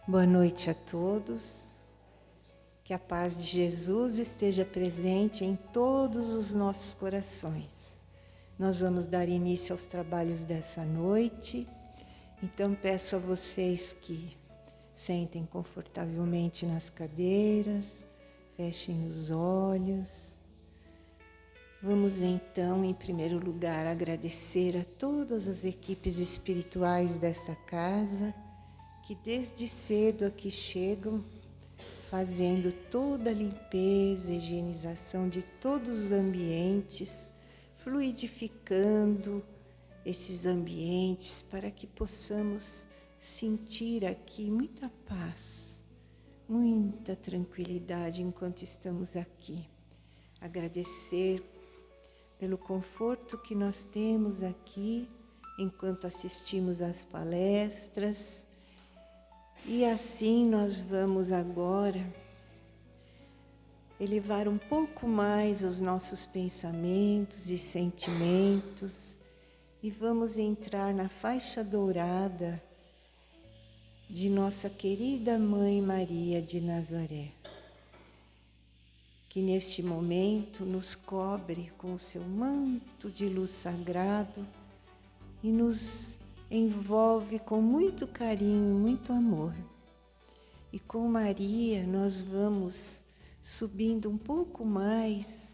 Boa noite a todos. Que a paz de Jesus esteja presente em todos os nossos corações. Nós vamos dar início aos trabalhos dessa noite. Então peço a vocês que sentem confortavelmente nas cadeiras, fechem os olhos. Vamos então, em primeiro lugar, agradecer a todas as equipes espirituais desta casa, que desde cedo aqui chegam, fazendo toda a limpeza, higienização de todos os ambientes, fluidificando esses ambientes para que possamos sentir aqui muita paz, muita tranquilidade enquanto estamos aqui. Agradecer pelo conforto que nós temos aqui enquanto assistimos às palestras. E assim nós vamos agora elevar um pouco mais os nossos pensamentos e sentimentos e vamos entrar na faixa dourada de nossa querida Mãe Maria de Nazaré, que neste momento nos cobre com o seu manto de luz sagrado e nos envolve com muito carinho, muito amor. E com Maria nós vamos subindo um pouco mais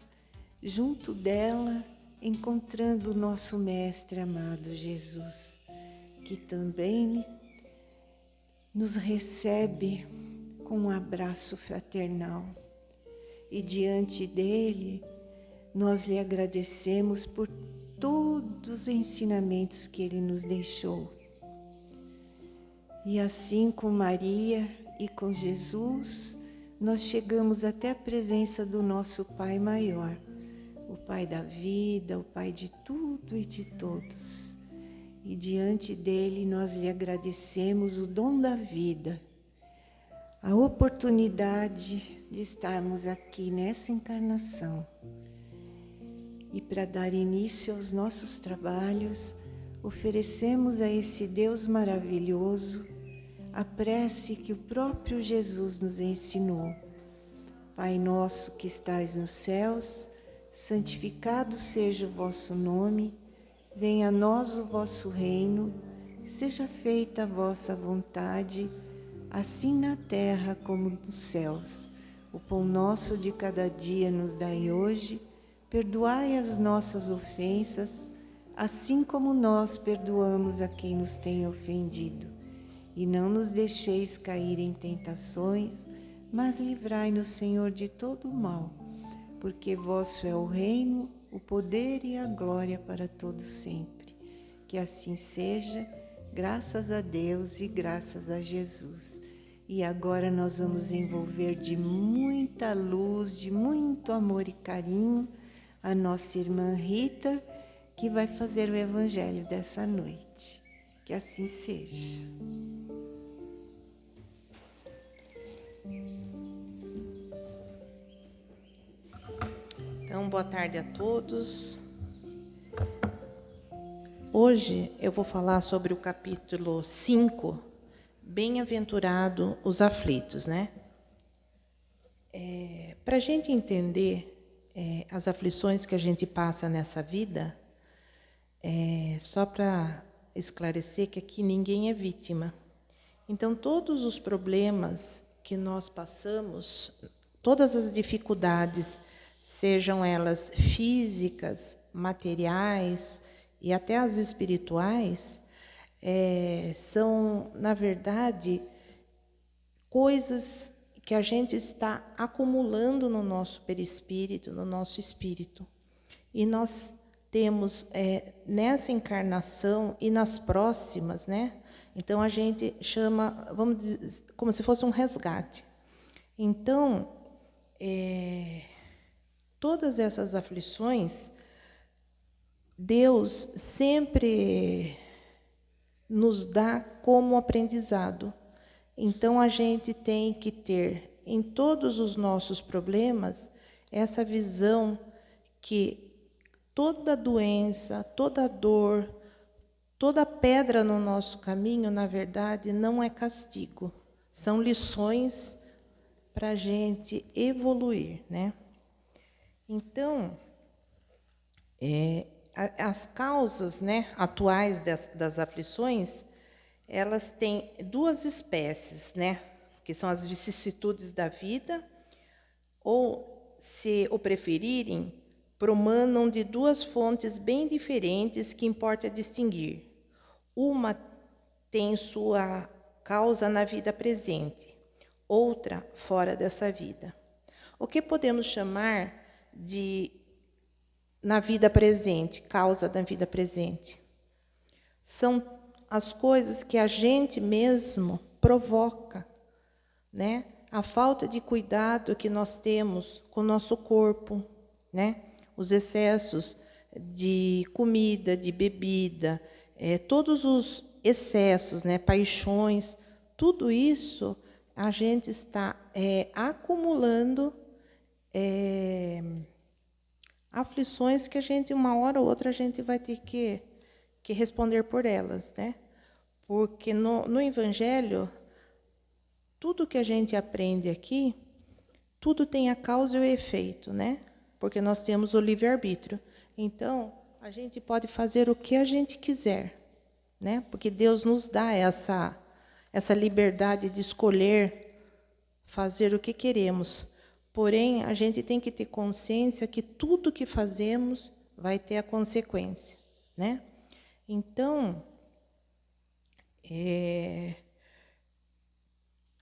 junto dela, encontrando o nosso Mestre amado Jesus, que também nos recebe com um abraço fraternal. E diante dele, nós lhe agradecemos por todos os ensinamentos que ele nos deixou. E assim com Maria e com Jesus, nós chegamos até a presença do nosso Pai maior, o Pai da vida, o Pai de tudo e de todos. E diante dele nós lhe agradecemos o dom da vida, a oportunidade de estarmos aqui nessa encarnação. E para dar início aos nossos trabalhos, oferecemos a esse Deus maravilhoso a prece que o próprio Jesus nos ensinou. Pai nosso que estais nos céus, santificado seja o vosso nome, venha a nós o vosso reino, seja feita a vossa vontade, assim na terra como nos céus. O pão nosso de cada dia nos dai hoje, perdoai as nossas ofensas, assim como nós perdoamos a quem nos tem ofendido. E não nos deixeis cair em tentações, mas livrai-nos, Senhor, de todo o mal, porque vosso é o reino, o poder e a glória para todo sempre. Que assim seja, graças a Deus e graças a Jesus. E agora nós vamos envolver de muita luz, de muito amor e carinho, a nossa irmã Rita, que vai fazer o evangelho dessa noite. Que assim seja. Então, boa tarde a todos. Hoje eu vou falar sobre o capítulo 5, Bem-aventurado os aflitos, né? Para a gente entender as aflições que a gente passa nessa vida, só para esclarecer que aqui ninguém é vítima. Então, todos os problemas que nós passamos, todas as dificuldades, sejam elas físicas, materiais e até as espirituais, são, na verdade, coisas que a gente está acumulando no nosso perispírito, no nosso espírito. E nós temos nessa encarnação e nas próximas, né? Então a gente chama, vamos dizer, como se fosse um resgate. Então, todas essas aflições, Deus sempre nos dá como aprendizado. Então a gente tem que ter em todos os nossos problemas essa visão que toda doença, toda dor, toda pedra no nosso caminho, na verdade, não é castigo. São lições para a gente evoluir, né? Então, as causas, né, atuais das aflições, elas têm duas espécies, né, que são as vicissitudes da vida, ou, se o preferirem, promanam de duas fontes bem diferentes que importa distinguir. Uma tem sua causa na vida presente, outra fora dessa vida. O que podemos chamar de, na vida presente, causa da vida presente? São as coisas que a gente mesmo provoca, né? A falta de cuidado que nós temos com o nosso corpo, né? Os excessos de comida, de bebida, todos os excessos, né? Paixões, tudo isso a gente está acumulando aflições que a gente, uma hora ou outra, a gente vai ter que responder por elas, né? Porque no Evangelho, tudo que a gente aprende aqui, tudo tem a causa e o efeito, né? Porque nós temos o livre-arbítrio. Então, a gente pode fazer o que a gente quiser, né? Porque Deus nos dá essa liberdade de escolher fazer o que queremos. Porém, a gente tem que ter consciência que tudo que fazemos vai ter a consequência, né? Então,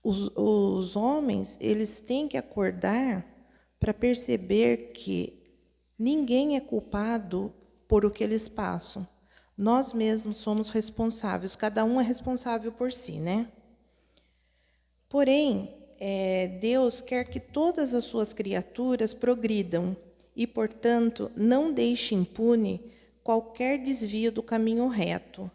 os homens, eles têm que acordar para perceber que ninguém é culpado por o que eles passam. Nós mesmos somos responsáveis, cada um é responsável por si, né? Porém, Deus quer que todas as suas criaturas progridam e, portanto, não deixe impune qualquer desvio do caminho reto.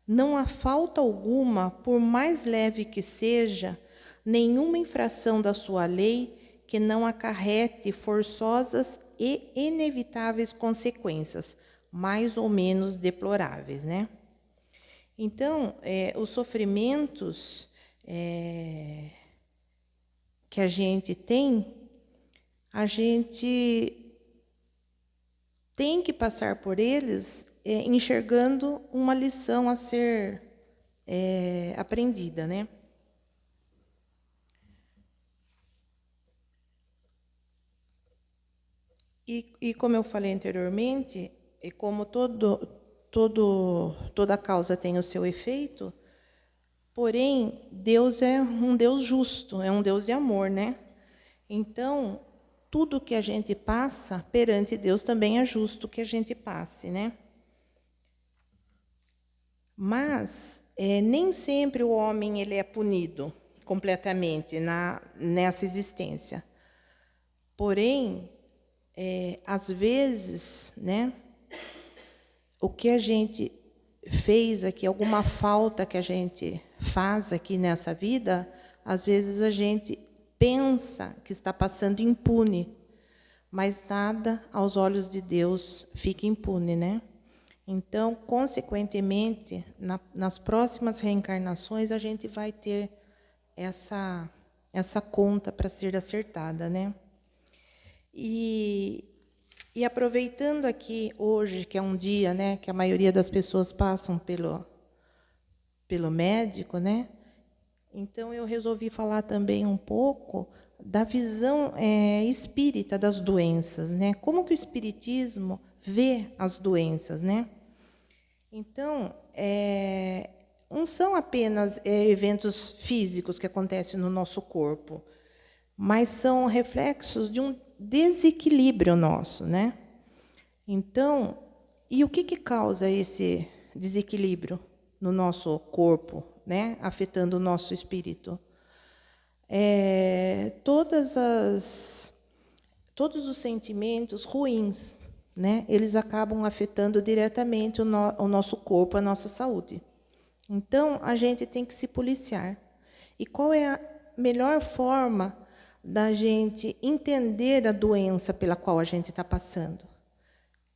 Não há falta alguma, por mais leve que seja, nenhuma infração da sua lei que não acarrete forçosas e inevitáveis consequências, mais ou menos deploráveis, né? Então, os sofrimentos que a gente tem que passar por eles enxergando uma lição a ser aprendida, né? E como eu falei anteriormente, e como toda causa tem o seu efeito, porém, Deus é um Deus justo, é um Deus de amor, né? Então, tudo que a gente passa perante Deus também é justo que a gente passe, né? Mas nem sempre o homem ele é punido completamente nessa existência. Porém, às vezes, né, o que a gente fez aqui, alguma falta que a gente faz aqui nessa vida, às vezes a gente pensa que está passando impune, mas nada aos olhos de Deus fica impune, né? Então, consequentemente, nas próximas reencarnações, a gente vai ter essa conta para ser acertada, né? E aproveitando aqui hoje, que é um dia, né, que a maioria das pessoas passam pelo médico, né? Então, eu resolvi falar também um pouco da visão espírita das doenças, né? Como que o espiritismo vê as doenças, né? Então, não são apenas eventos físicos que acontecem no nosso corpo, mas são reflexos de um desequilíbrio nosso, né? Então, e o que causa esse desequilíbrio no nosso corpo, né? Afetando o nosso espírito? Todos os sentimentos ruins, né? Eles acabam afetando diretamente o nosso corpo, a nossa saúde. Então, a gente tem que se policiar. E qual é a melhor forma da gente entender a doença pela qual a gente está passando?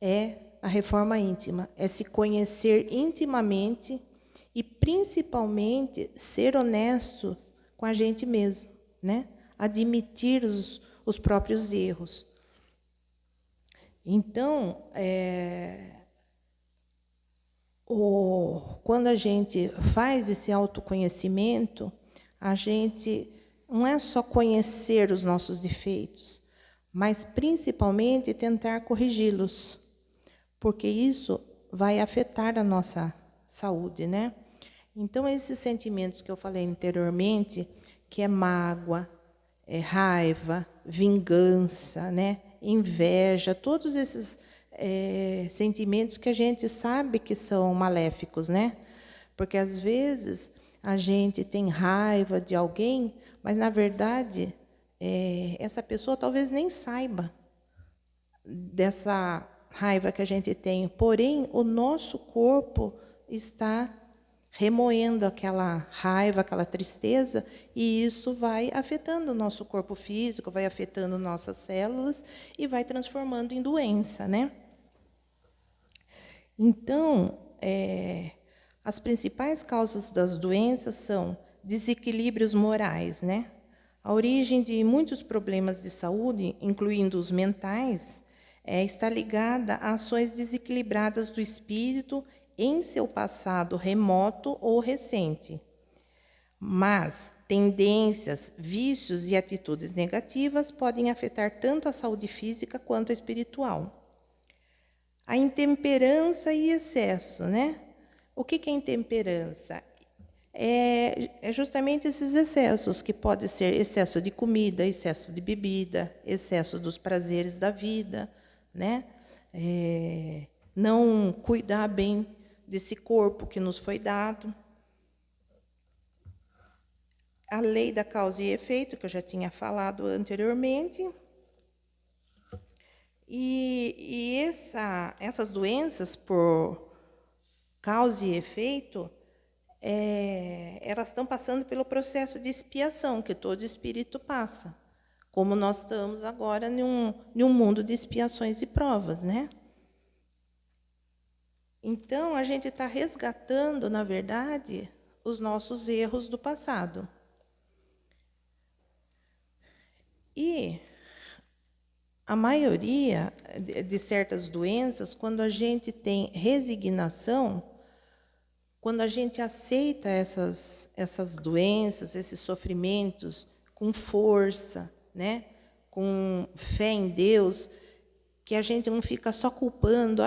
É a reforma íntima, é se conhecer intimamente e, principalmente, ser honesto com a gente mesmo, né? Admitir os próprios erros. Então, quando a gente faz esse autoconhecimento, a gente não é só conhecer os nossos defeitos, mas principalmente tentar corrigi-los, porque isso vai afetar a nossa saúde, né? Então, esses sentimentos que eu falei anteriormente, que é mágoa, é raiva, vingança, né? Inveja, todos esses sentimentos que a gente sabe que são maléficos, né? Porque às vezes a gente tem raiva de alguém, mas na verdade essa pessoa talvez nem saiba dessa raiva que a gente tem. Porém, o nosso corpo está remoendo aquela raiva, aquela tristeza, e isso vai afetando o nosso corpo físico, vai afetando nossas células e vai transformando em doença, né? Então, as principais causas das doenças são desequilíbrios morais, né? A origem de muitos problemas de saúde, incluindo os mentais, está ligada a ações desequilibradas do espírito em seu passado remoto ou recente. Mas tendências, vícios e atitudes negativas podem afetar tanto a saúde física quanto a espiritual. A intemperança e excesso, né? O que é intemperança? É justamente esses excessos, que pode ser excesso de comida, excesso de bebida, excesso dos prazeres da vida, né? Não cuidar bem desse corpo que nos foi dado. A lei da causa e efeito, que eu já tinha falado anteriormente. E essas doenças, por causa e efeito, elas estão passando pelo processo de expiação que todo espírito passa, como nós estamos agora em um mundo de expiações e provas, né? Então, a gente está resgatando, na verdade, os nossos erros do passado. E a maioria de certas doenças, quando a gente tem resignação, quando a gente aceita essas doenças, esses sofrimentos com força, né? Com fé em Deus, que a gente não fica só culpando,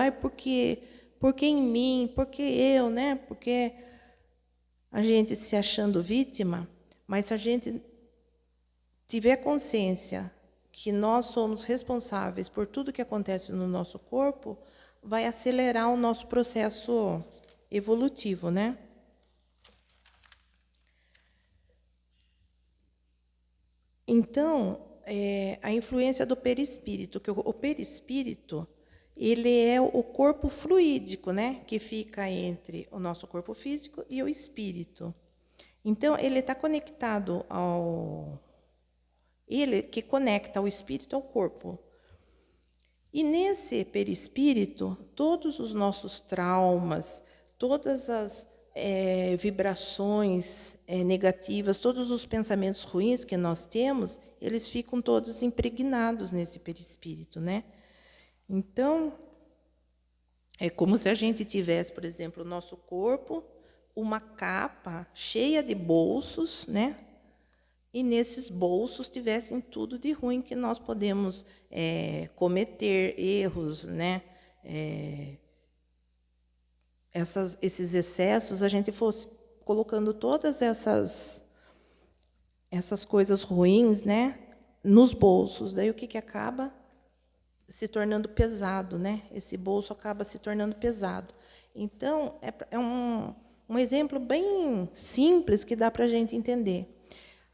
porque em mim, porque eu, né? Porque a gente se achando vítima, mas se a gente tiver consciência que nós somos responsáveis por tudo que acontece no nosso corpo, vai acelerar o nosso processo evolutivo, né? Então, a influência do perispírito, que o perispírito, ele é o corpo fluídico, né, que fica entre o nosso corpo físico e o espírito. Então, ele está conectado ele que conecta o espírito ao corpo. E nesse perispírito, todos os nossos traumas, todas as vibrações negativas, todos os pensamentos ruins que nós temos, eles ficam todos impregnados nesse perispírito, né? Então, é como se a gente tivesse, por exemplo, o nosso corpo, uma capa cheia de bolsos, né? E nesses bolsos tivessem tudo de ruim que nós podemos cometer, erros, né? Esses excessos, a gente fosse colocando todas essas coisas ruins, né? Nos bolsos. Daí o que acaba? Se tornando pesado, né? Esse bolso acaba se tornando pesado. Então, é um exemplo bem simples que dá para a gente entender.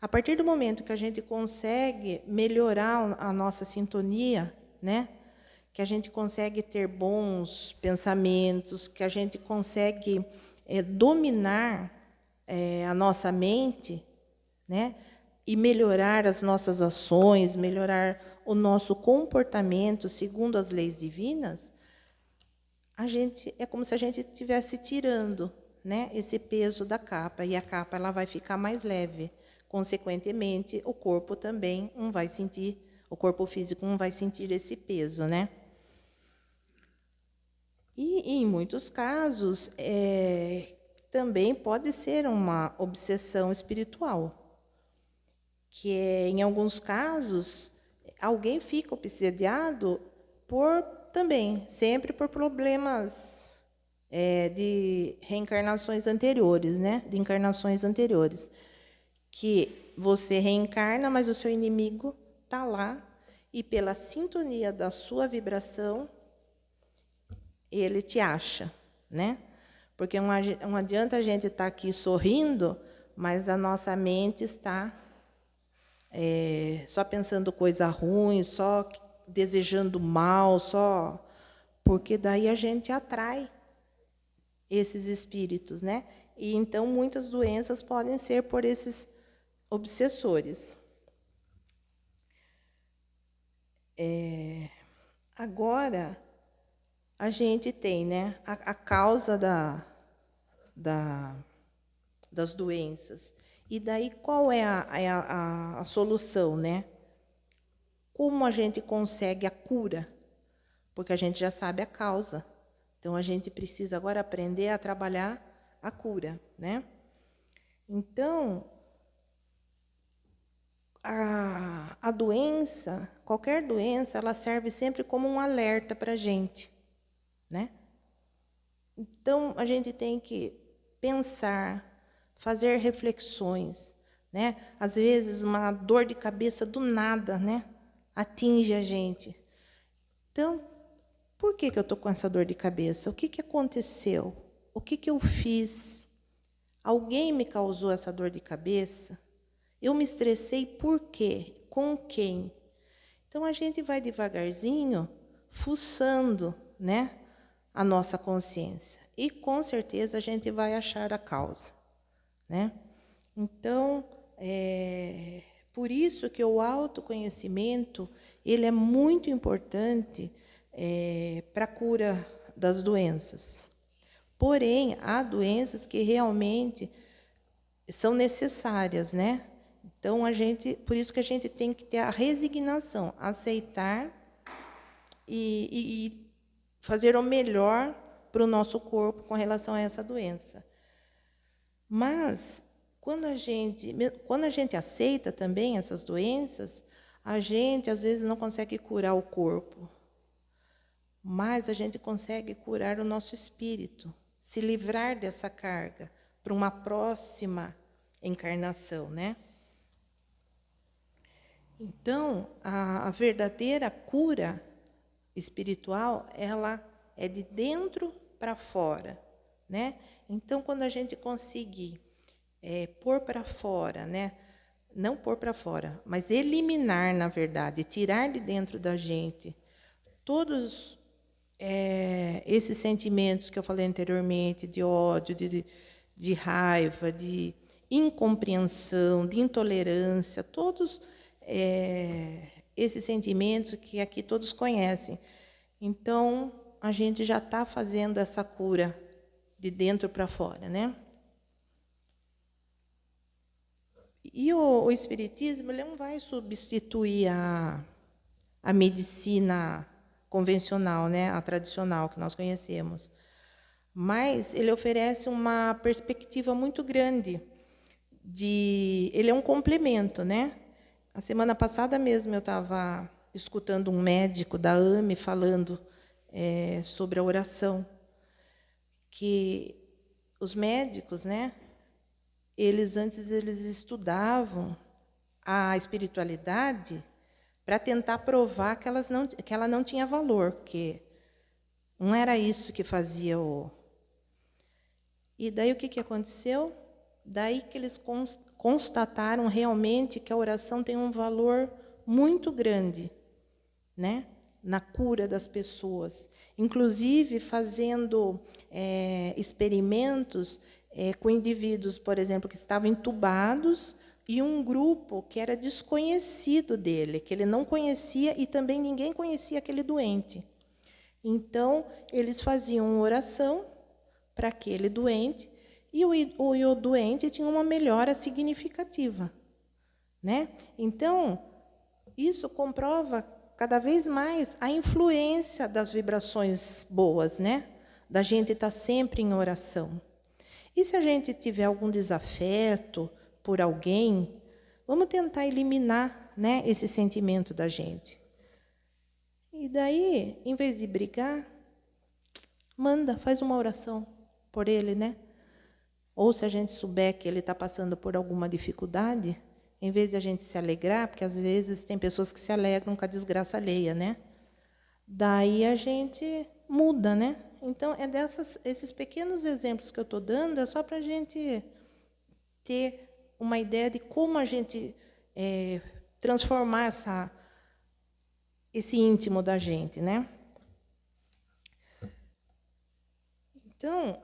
A partir do momento que a gente consegue melhorar a nossa sintonia, né? Que a gente consegue ter bons pensamentos, que a gente consegue dominar a nossa mente, né? E melhorar as nossas ações, melhorar o nosso comportamento segundo as leis divinas, é como se a gente estivesse tirando, né, esse peso da capa, e a capa ela vai ficar mais leve. Consequentemente, o corpo também não vai sentir, o corpo físico não vai sentir esse peso, né? E em muitos casos, também pode ser uma obsessão espiritual, que em alguns casos, alguém fica obsediado sempre por problemas de reencarnações anteriores, né? De encarnações anteriores. Que você reencarna, mas o seu inimigo está lá, e pela sintonia da sua vibração, ele te acha, né? Porque não adianta a gente estar aqui sorrindo, mas a nossa mente está só pensando coisa ruim, só desejando mal, só porque daí a gente atrai esses espíritos, né? E então muitas doenças podem ser por esses obsessores. Agora, a gente tem, né, a causa das doenças. E daí, qual é a solução, né? Como a gente consegue a cura? Porque a gente já sabe a causa. Então, a gente precisa agora aprender a trabalhar a cura, né? Então, a doença, qualquer doença, ela serve sempre como um alerta para a gente, né? Então, a gente tem que pensar, fazer reflexões, né? Às vezes, uma dor de cabeça do nada, né? Atinge a gente. Então, por que eu estou com essa dor de cabeça? O que aconteceu? O que eu fiz? Alguém me causou essa dor de cabeça? Eu me estressei por quê? Com quem? Então, a gente vai devagarzinho, fuçando, né, a nossa consciência. E, com certeza, a gente vai achar a causa, né? Então, por isso que o autoconhecimento ele é muito importante para a cura das doenças. Porém, há doenças que realmente são necessárias, né? Então, por isso que a gente tem que ter a resignação, aceitar e fazer o melhor para o nosso corpo com relação a essa doença. Mas, quando a gente aceita também essas doenças, a gente, às vezes, não consegue curar o corpo, mas a gente consegue curar o nosso espírito, se livrar dessa carga para uma próxima encarnação, né? Então, a verdadeira cura espiritual, ela é de dentro para fora, né? Então, quando a gente conseguir pôr para fora, né? Não pôr para fora, mas eliminar, na verdade, tirar de dentro da gente todos esses sentimentos que eu falei anteriormente, de ódio, de raiva, de incompreensão, de intolerância, todos esses sentimentos que aqui todos conhecem. Então, a gente já está fazendo essa cura de dentro para fora, né? E o Espiritismo ele não vai substituir a medicina convencional, né? A tradicional que nós conhecemos. Mas ele oferece uma perspectiva muito grande. Ele é um complemento, né? A semana passada mesmo eu estava escutando um médico da AME falando sobre a oração, que os médicos, né? Antes eles estudavam a espiritualidade para tentar provar que ela não tinha valor, que não era isso que fazia E daí o que aconteceu? Daí que eles constataram realmente que a oração tem um valor muito grande, né? Na cura das pessoas. Inclusive fazendo experimentos com indivíduos, por exemplo, que estavam entubados e um grupo que era desconhecido dele, que ele não conhecia e também ninguém conhecia aquele doente. Então, eles faziam oração para aquele doente e o doente tinha uma melhora significativa, né? Então, isso comprova cada vez mais a influência das vibrações boas, né? Da gente estar sempre em oração. E se a gente tiver algum desafeto por alguém, vamos tentar eliminar, né, esse sentimento da gente. E daí, em vez de brigar, faz uma oração por ele, né? Ou se a gente souber que ele está passando por alguma dificuldade, em vez de a gente se alegrar, porque às vezes tem pessoas que se alegram com a desgraça alheia, né? Daí a gente muda, né? Então, esses pequenos exemplos que eu estou dando é só para a gente ter uma ideia de como a gente transformar esse íntimo da gente, né? Então,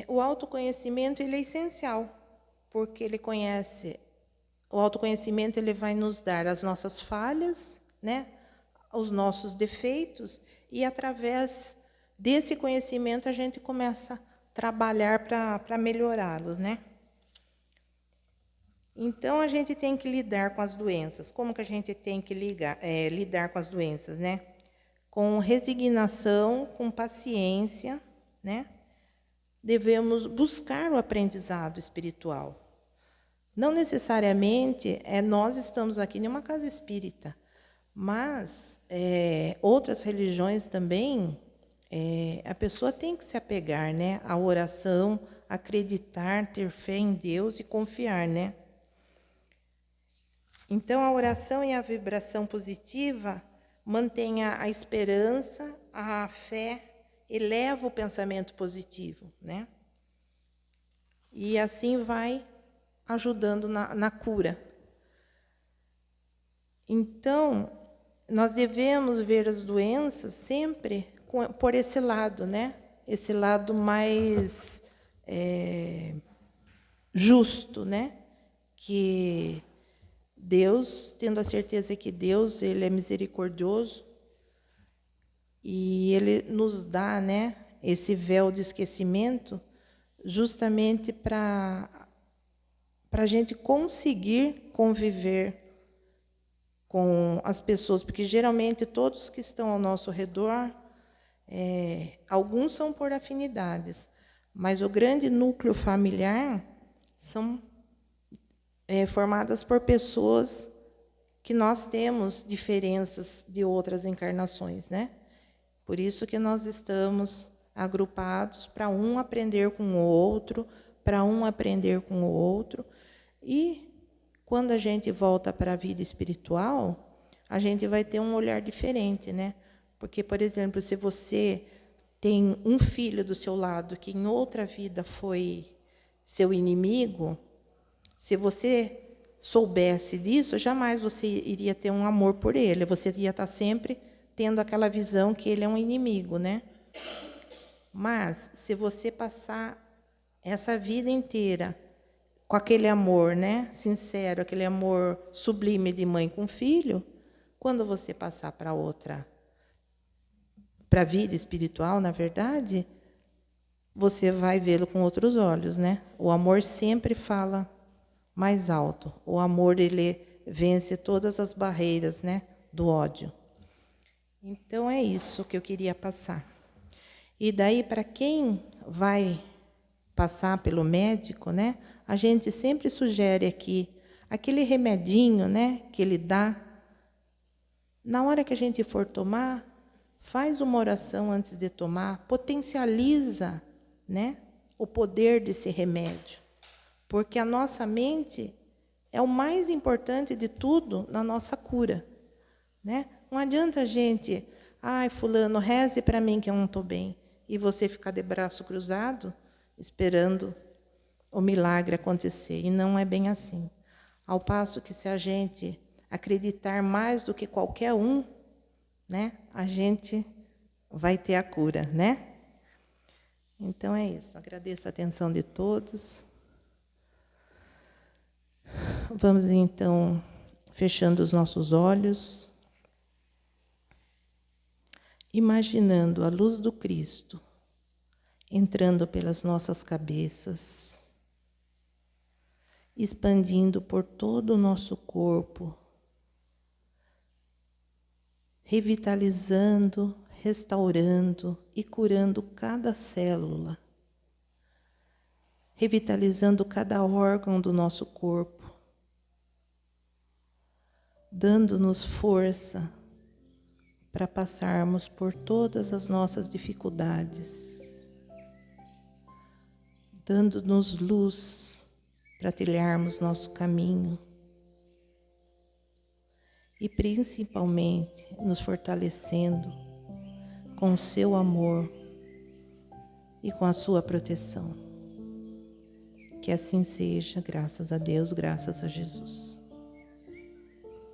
o autoconhecimento ele é essencial, porque o autoconhecimento ele vai nos dar as nossas falhas, né? Os nossos defeitos, e através desse conhecimento a gente começa a trabalhar para melhorá-los, né? Então, a gente tem que lidar com as doenças. Como que a gente tem que lidar com as doenças, né? Com resignação, com paciência, né? Devemos buscar o aprendizado espiritual. Não necessariamente nós estamos aqui em uma casa espírita, mas outras religiões também, a pessoa tem que se apegar, né, à oração, acreditar, ter fé em Deus e confiar, né? Então, a oração e a vibração positiva mantém a esperança, a fé, eleva o pensamento positivo, né? E assim vai ajudando na cura. Então, nós devemos ver as doenças sempre por esse lado, né? Esse lado mais justo, né? Que Deus, tendo a certeza que Deus ele é misericordioso e ele nos dá, né, esse véu de esquecimento justamente para a gente conseguir conviver com as pessoas, porque geralmente todos que estão ao nosso redor, alguns são por afinidades, mas o grande núcleo familiar são formadas por pessoas que nós temos diferenças de outras encarnações, né? Por isso que nós estamos agrupados para um aprender com o outro, para um aprender com o outro. E quando a gente volta para a vida espiritual, a gente vai ter um olhar diferente, né? Porque, por exemplo, se você tem um filho do seu lado que em outra vida foi seu inimigo, se você soubesse disso, jamais você iria ter um amor por ele. Você ia estar sempre tendo aquela visão que ele é um inimigo, né? Mas, se você passar essa vida inteira com aquele amor, né, sincero, aquele amor sublime de mãe com filho, quando você passar para a vida espiritual, na verdade, você vai vê-lo com outros olhos, né? O amor sempre fala mais alto. O amor ele vence todas as barreiras, né, do ódio. Então é isso que eu queria passar. E daí para quem vai passar pelo médico, né, a gente sempre sugere aqui aquele remedinho, né, que ele dá. Na hora que a gente for tomar, faz uma oração antes de tomar, potencializa, né, o poder desse remédio. Porque a nossa mente é o mais importante de tudo na nossa cura, né? Não adianta a gente, fulano, reze para mim que eu não estou bem, e você ficar de braço cruzado, esperando o milagre acontecer. E não é bem assim. Ao passo que se a gente acreditar mais do que qualquer um, né, a gente vai ter a cura, né? Então é isso. Agradeço a atenção de todos. Vamos então fechando os nossos olhos, imaginando a luz do Cristo entrando pelas nossas cabeças, expandindo por todo o nosso corpo, revitalizando, restaurando e curando cada célula, revitalizando cada órgão do nosso corpo, dando-nos força para passarmos por todas as nossas dificuldades, dando-nos luz para trilharmos nosso caminho e principalmente nos fortalecendo com o seu amor e com a sua proteção. Que assim seja, graças a Deus, graças a Jesus.